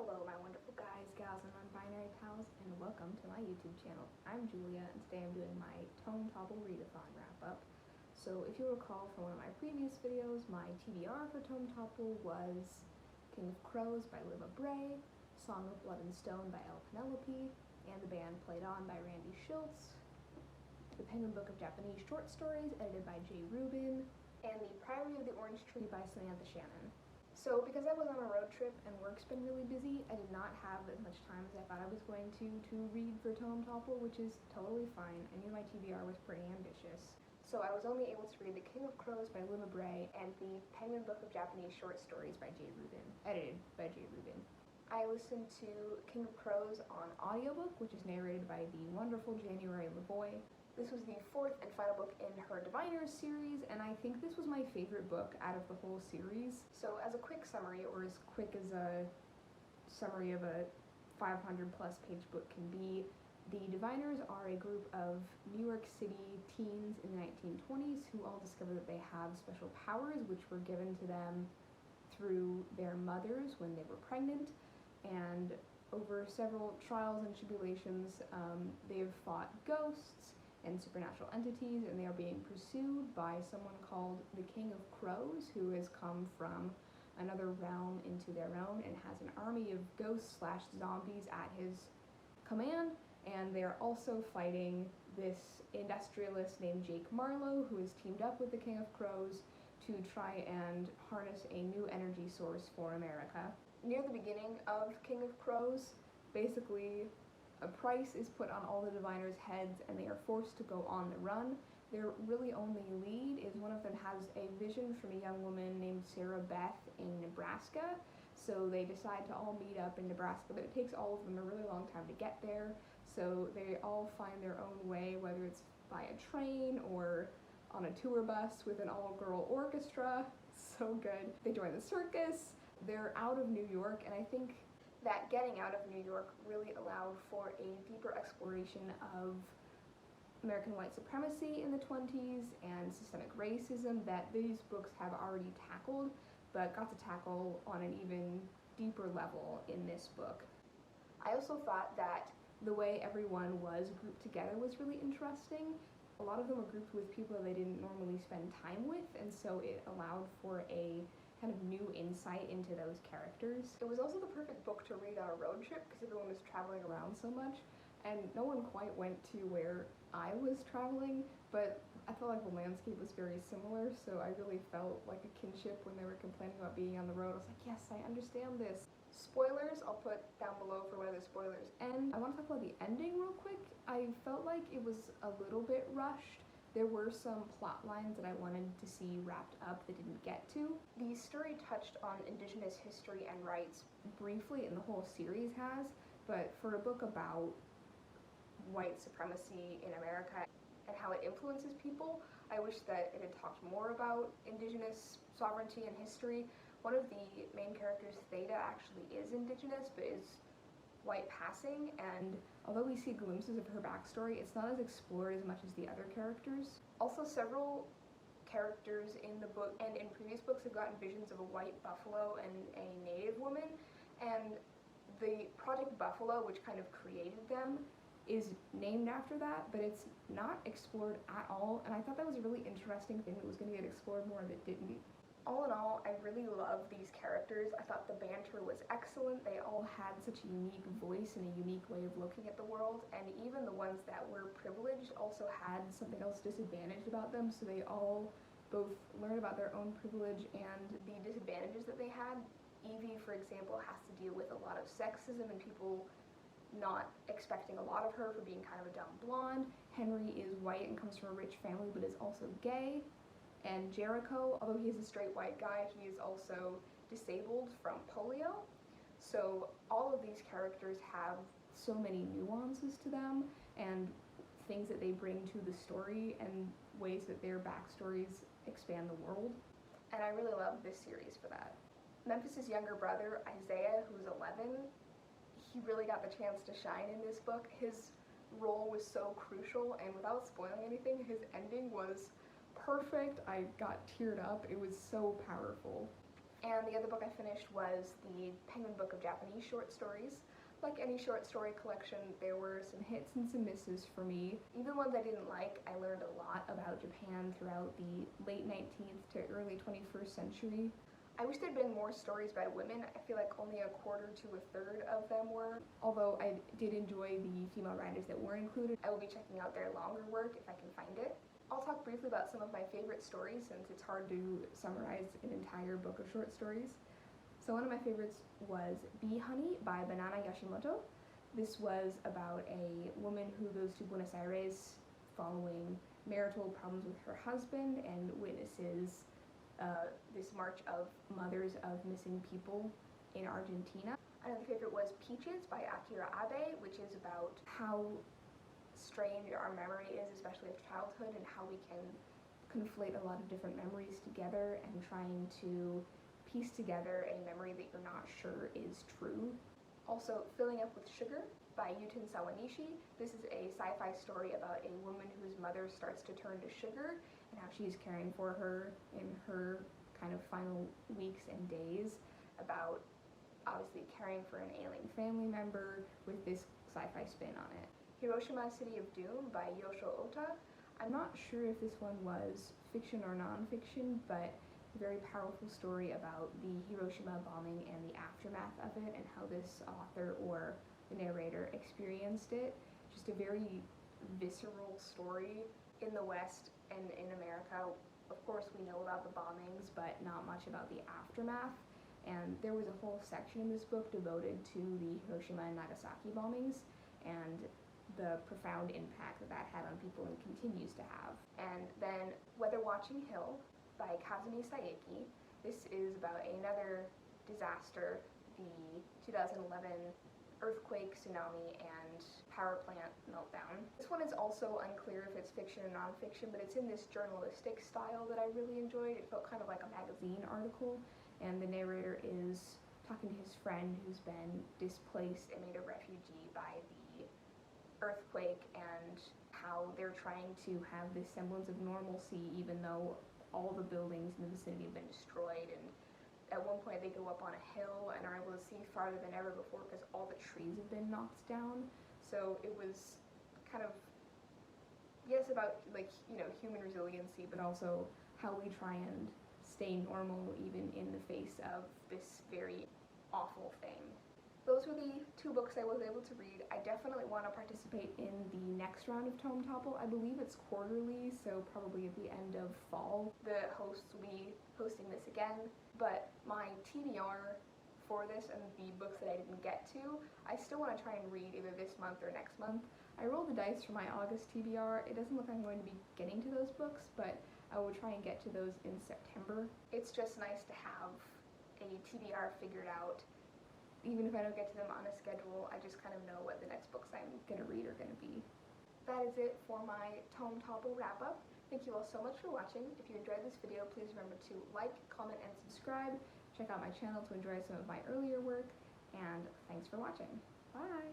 Hello my wonderful guys, gals, and non-binary pals, and welcome to my YouTube channel. I'm Julia, and today I'm doing my Tome Topple Readathon wrap-up. So if you recall from one of my previous videos, my TBR for Tome Topple was King of Crows by Livia Bray, Song of Blood and Stone by Elle Penelope, and The Band Played On by Randy Schultz, The Penguin Book of Japanese Short Stories edited by Jay Rubin, and The Priory of the Orange Tree by Samantha Shannon. So because I was on a road trip and work's been really busy, I did not have as much time as I thought I was going to read for Tome Topple, which is totally fine. I knew my TBR was pretty ambitious. So I was only able to read The King of Crows by Livia Bray and The Penguin Book of Japanese Short Stories by Jay Rubin, edited by Jay Rubin. I listened to King of Crows on audiobook, which is narrated by the wonderful January LaVoy. This was the fourth and final book in her Diviners series, and I think this was my favorite book out of the whole series. So as a quick summary, or as quick as a summary of a 500 plus page book can be, the Diviners are a group of New York City teens in the 1920s who all discover that they have special powers which were given to them through their mothers when they were pregnant, and over several trials and tribulations, they've fought ghosts and supernatural entities, and they are being pursued by someone called the King of Crows, who has come from another realm into their own and has an army of ghosts / zombies at his command. And they are also fighting this industrialist named Jake Marlowe, who has teamed up with the King of Crows to try and harness a new energy source for America. Near the beginning of King of Crows, basically a price is put on all the Diviners' heads and they are forced to go on the run. Their really only lead is one of them has a vision from a young woman named Sarah Beth in Nebraska, so they decide to all meet up in Nebraska, but it takes all of them a really long time to get there, so they all find their own way, whether it's by a train or on a tour bus with an all-girl orchestra. So good. They join the circus. They're out of New York, and I think that getting out of New York really allowed for a deeper exploration of American white supremacy in the 20s and systemic racism that these books have already tackled, but got to tackle on an even deeper level in this book. I also thought that the way everyone was grouped together was really interesting. A lot of them were grouped with people that they didn't normally spend time with, and so it allowed for a kind of new insight into those characters. It was also the perfect book to read on a road trip because everyone was traveling around so much, and no one quite went to where I was traveling, but I felt like the landscape was very similar, so I really felt like a kinship when they were complaining about being on the road. I was like, yes, I understand this. Spoilers, I'll put down below for where the spoilers end. I want to talk about the ending real quick. I felt like it was a little bit rushed. There were some plot lines that I wanted to see wrapped up that didn't get to. The story touched on Indigenous history and rights briefly, and the whole series has, but for a book about white supremacy in America and how it influences people, I wish that it had talked more about Indigenous sovereignty and history. One of the main characters, Theta, actually is Indigenous, but is white passing, and although we see glimpses of her backstory, it's not as explored as much as the other characters. Also, several characters in the book and in previous books have gotten visions of a white buffalo and a native woman, and the Project Buffalo, which kind of created them, is named after that, but it's not explored at all, and I thought that was a really interesting thing that was going to get explored more that didn't. All in all, I really love these characters. I thought the banter was excellent. They all had such a unique voice and a unique way of looking at the world, and even the ones that were privileged also had something else disadvantaged about them, so they all both learn about their own privilege and the disadvantages that they had. Evie, for example, has to deal with a lot of sexism and people not expecting a lot of her for being kind of a dumb blonde. Henry is white and comes from a rich family but is also gay. And Jericho, although he's a straight white guy, he is also disabled from polio. So all of these characters have so many nuances to them and things that they bring to the story and ways that their backstories expand the world. And I really love this series for that. Memphis's younger brother, Isaiah, who's 11, he really got the chance to shine in this book. His role was so crucial, and without spoiling anything, his ending was perfect. I got teared up. It was so powerful. And the other book I finished was the Penguin Book of Japanese Short Stories. Like any short story collection, there were some hits and some misses for me. Even ones I didn't like, I learned a lot about Japan throughout the late 19th to early 21st century. I wish there'd been more stories by women. I feel like only a quarter to a third of them were. Although I did enjoy the female writers that were included, I will be checking out their longer work if I can find it. I'll talk briefly about some of my favorite stories since it's hard to summarize an entire book of short stories. So one of my favorites was Bee Honey by Banana Yoshimoto. This was about a woman who goes to Buenos Aires following marital problems with her husband and witnesses this march of mothers of missing people in Argentina. Another favorite was Peaches by Akira Abe, which is about how strange our memory is, especially of childhood, and how we can conflate a lot of different memories together and trying to piece together a memory that you're not sure is true. Also, Filling Up with Sugar by Yutin Sawanishi. This is a sci-fi story about a woman whose mother starts to turn to sugar and how she's caring for her in her kind of final weeks and days, about obviously caring for an ailing family member with this sci-fi spin on it. Hiroshima City of Doom by Yosho Ota. I'm not sure if this one was fiction or non-fiction, but a very powerful story about the Hiroshima bombing and the aftermath of it and how this author or the narrator experienced it. Just a very visceral story. In the West and in America, of course we know about the bombings, but not much about the aftermath. And there was a whole section in this book devoted to the Hiroshima and Nagasaki bombings and the profound impact that that had on people and continues to have. And then Weather Watching Hill by Kazumi Saeki. This is about another disaster, the 2011 earthquake, tsunami, and power plant meltdown. This one is also unclear if it's fiction or non-fiction, but it's in this journalistic style that I really enjoyed. It felt kind of like a magazine article, and the narrator is talking to his friend who's been displaced and made a refugee by the earthquake, and how they're trying to have this semblance of normalcy even though all the buildings in the vicinity have been destroyed. And at one point they go up on a hill and are able to see farther than ever before because all the trees have been knocked down. So it was kind of, yes, about like, you know, human resiliency, but also how we try and stay normal even in the face of this very awful thing. Those were the two books I was able to read. I definitely want to participate in the next round of Tome Topple. I believe it's quarterly, so probably at the end of fall. The hosts will be hosting this again, but my TBR for this and the books that I didn't get to, I still want to try and read either this month or next month. I rolled the dice for my August TBR. It doesn't look like I'm going to be getting to those books, but I will try and get to those in September. It's just nice to have a TBR figured out. Even if I don't get to them on a schedule, I just kind of know what the next books I'm going to read are going to be. That is it for my Tome Topple wrap-up. Thank you all so much for watching. If you enjoyed this video, please remember to like, comment, and subscribe. Check out my channel to enjoy some of my earlier work, and thanks for watching. Bye!